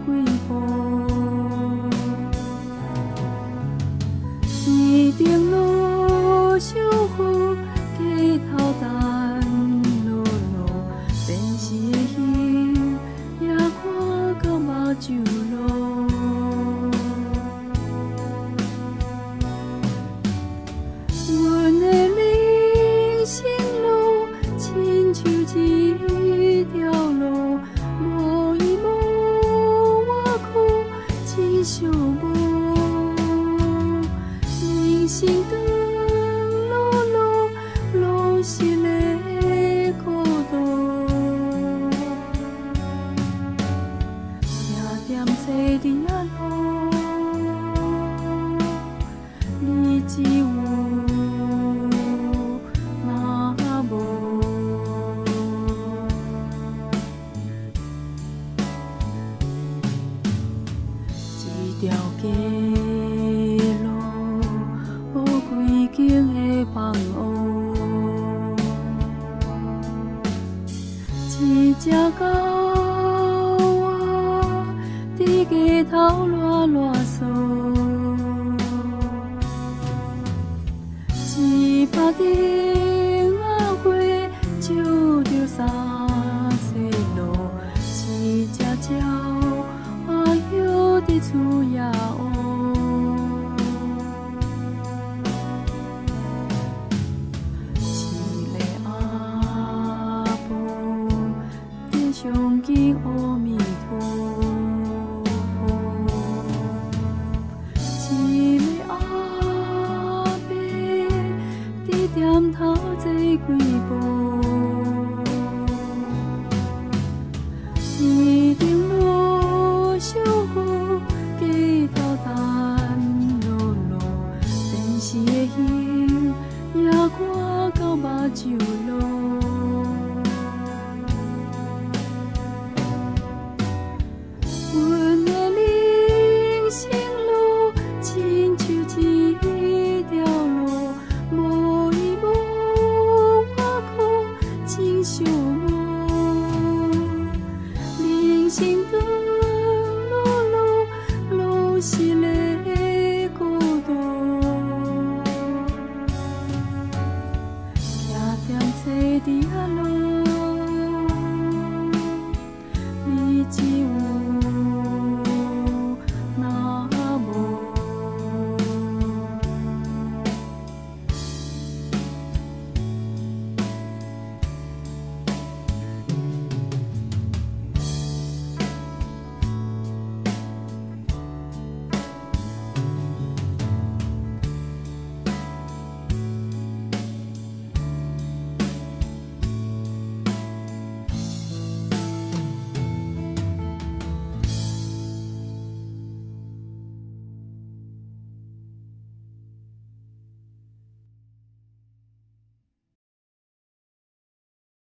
几步。天顶路小雨，街头等落落，电视的戏也看到目睭落。阮的人生路，亲像一条路，无依无我去，只想无。人生长路路，拢是个孤独，定点找你的路，你只有若无。一条街路，规间的房屋，一只狗仔伫街头乱乱扫，一巴顶仔过照着三色路，一只鸟花摇伫厝野乌。上敬阿弥陀佛，一个阿伯伫店头坐几步，天顶路小雨，街头等落落，电视的戏也看到目睭。